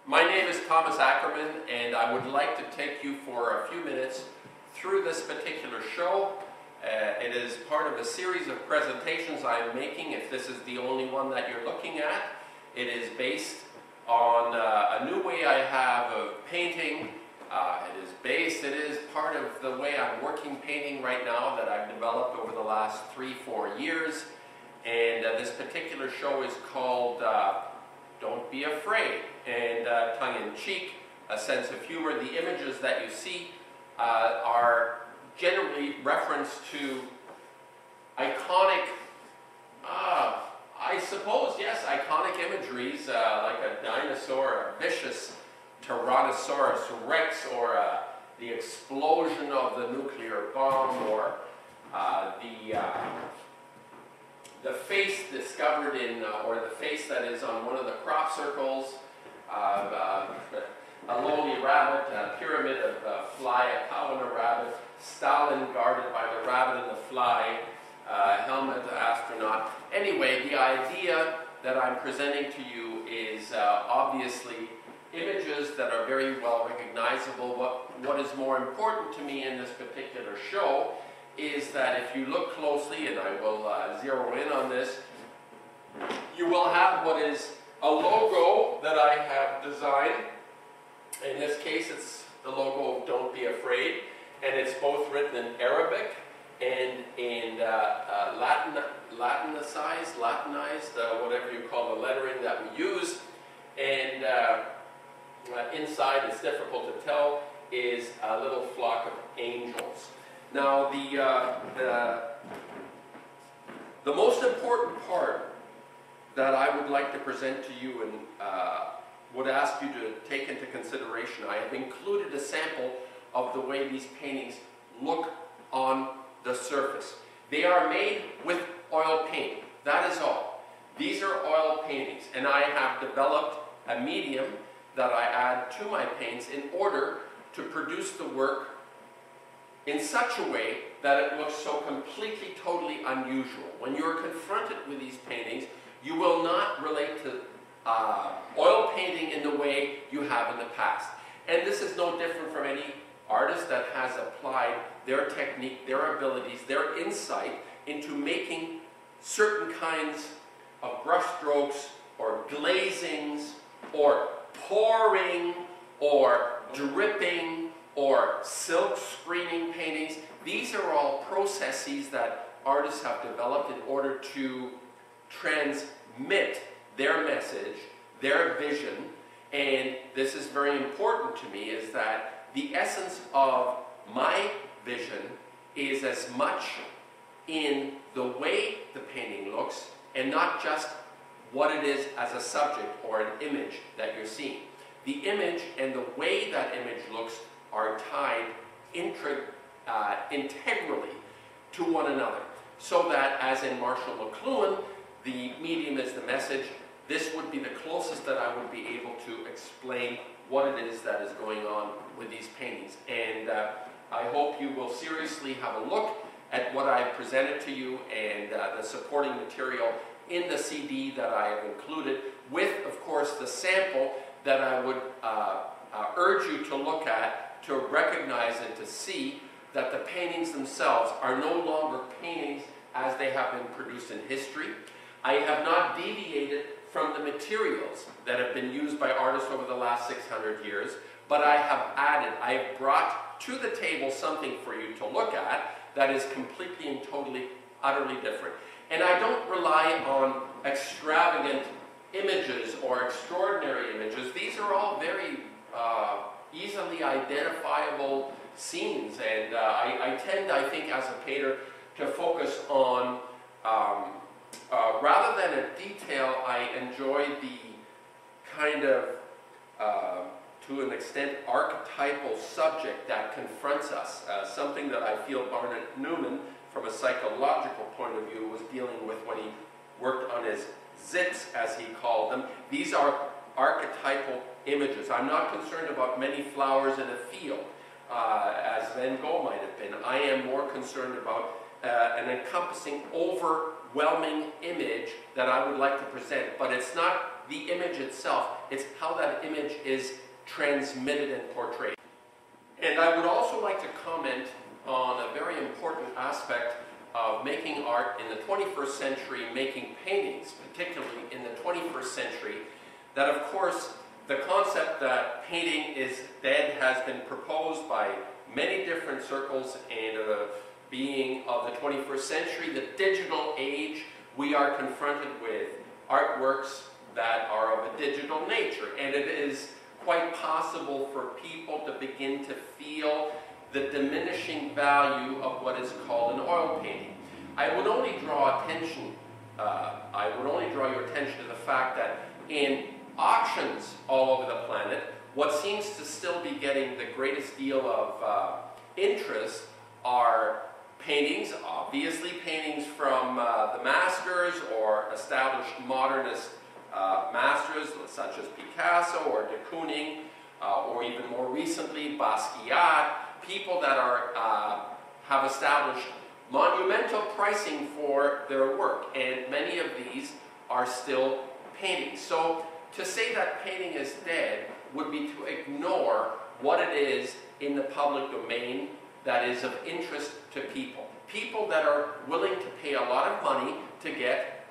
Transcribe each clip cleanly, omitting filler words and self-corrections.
My name is Thomas Ackerman, and I would like to take you for a few minutes through this particular show. It is part of a series of presentations I'm making. If this is the only one that you're looking at, it is based on a new way I have of painting. It is part of the way I'm working painting right now that I've developed over the last 3-4 years. And this particular show is called Don't Be Afraid, and tongue-in-cheek, a sense of humor. The images that you see are generally reference to iconic, iconic imageries like a dinosaur, a vicious Tyrannosaurus Rex, or the explosion of the nuclear bomb, or the face discovered in, or the face that is on one of the crop circles, a lowly rabbit, a pyramid of a fly, a cow and a rabbit, Stalin guarded by the rabbit and the fly, helmet, astronaut. Anyway, the idea that I'm presenting to you is obviously images that are very well recognizable. What is more important to me in this particular show is that if you look closely, and I will zero in on this, you will have what is a logo that I have designed. In this case, it's the logo of Don't Be Afraid, and it's both written in Arabic and in Latinized, whatever you call the lettering that we use. And inside, it's difficult to tell, is a little flock of angels. Now, the most important part that I would like to present to you and would ask you to take into consideration, I have included a sample of the way these paintings look on the surface. They are made with oil paint. That is all. These are oil paintings, and I have developed a medium that I add to my paints in order to produce the work in such a way that it looks so completely, totally unusual. When you're confronted with these paintings, you will not relate to oil painting in the way you have in the past. And this is no different from any artist that has applied their technique, their abilities, their insight into making certain kinds of brush strokes or glazings or pouring or dripping or silk screening paintings. These are all processes that artists have developed in order to transmit their message, their vision. And this is very important to me, is that the essence of my vision is as much in the way the painting looks and not just what it is as a subject or an image that you're seeing. The image and the way that image looks are tied integrally to one another. So that, as in Marshall McLuhan, the medium is the message. This would be the closest that I would be able to explain what it is that is going on with these paintings. And I hope you will seriously have a look at what I've presented to you and the supporting material in the CD that I have included, with, of course, the sample that I would urge you to look at, to recognize and to see that the paintings themselves are no longer paintings as they have been produced in history. I have not deviated from the materials that have been used by artists over the last 600 years, but I have brought to the table something for you to look at that is completely and totally, utterly different. And I don't rely on extravagant images or extraordinary images. These are all very easily identifiable scenes, and I tend, I think, as a painter, to focus on rather than a detail. I enjoy the kind of, to an extent, archetypal subject that confronts us. Something that I feel Barnett Newman, from a psychological point of view, was dealing with when he worked on his zits, as he called them. These are archetypal images. I'm not concerned about many flowers in a field, as Van Gogh might have been. I am more concerned about an encompassing, overwhelming image that I would like to present. But it's not the image itself, it's how that image image is transmitted and portrayed. And I would also like to comment on a very important aspect of making art in the 21st century, making paintings, particularly in the 21st century, that of course the concept that painting is dead has been proposed by many different circles, and being of the 21st century, the digital age, we are confronted with artworks that are of a digital nature, and it is quite possible for people to begin to feel the diminishing value of what is called an oil painting. I would only draw your attention to the fact that in auctions all over the planet, what seems to still be getting the greatest deal of interest are paintings, obviously paintings from the masters or established modernist masters such as Picasso or de Kooning, or even more recently Basquiat, people that have established monumental pricing for their work, and many of these are still paintings. So to say that painting is dead would be to ignore what it is in the public domain that is of interest to people. People that are willing to pay a lot of money to get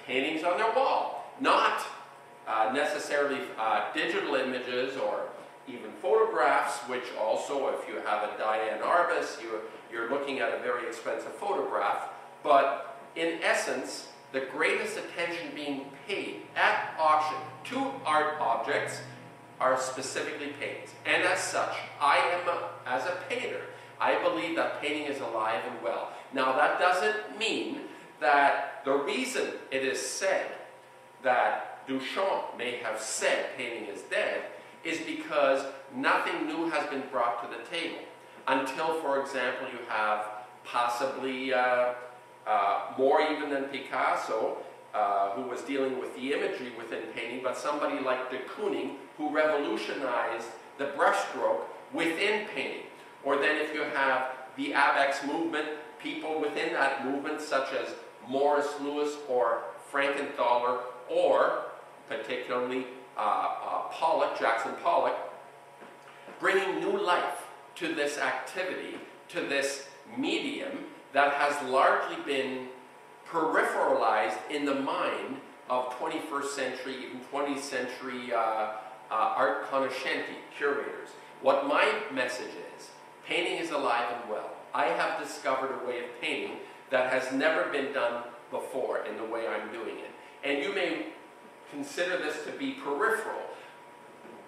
paintings on their wall. Not necessarily digital images or even photographs, which also, if you have a Diane Arbus, you're looking at a very expensive photograph. But in essence, the greatest attention being paid at auction to art objects are specifically paintings. And as such, as a painter, I believe that painting is alive and well. Now, that doesn't mean that the reason it is said that Duchamp may have said painting is dead is because nothing new has been brought to the table. Until, for example, you have possibly more even than Picasso, who was dealing with the imagery within painting, but somebody like de Kooning, who revolutionized the brushstroke within painting. Or then if you have the Abex movement, people within that movement such as Morris Louis or Frankenthaler, or particularly Jackson Pollock, bringing new life to this activity, to this medium that has largely been peripheralized in the mind of 21st century, even 20th century art conoscenti, curators. What my message is, painting is alive and well. I have discovered a way of painting that has never been done before in the way I'm doing it. And you may consider this to be peripheral.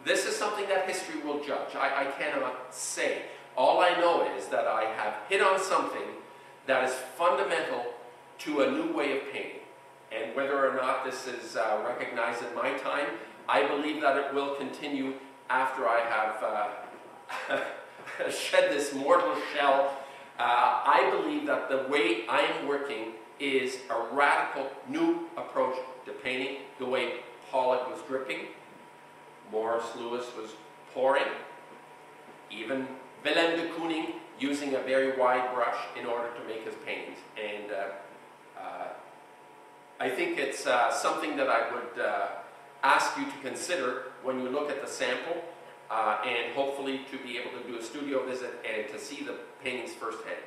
This is something that history will judge. I cannot say. All I know is that I have hit on something that is fundamental to a new way of painting. And whether or not this is recognized in my time, I believe that it will continue after I have shed this mortal shell. I believe that the way I am working is a radical new approach to painting, the way Pollock was dripping, Morris Louis was pouring, even Willem de Kooning using a very wide brush in order to make his paintings. And I think it's something that I would ask you to consider when you look at the sample, and hopefully to be able to do a studio visit and to see the paintings firsthand.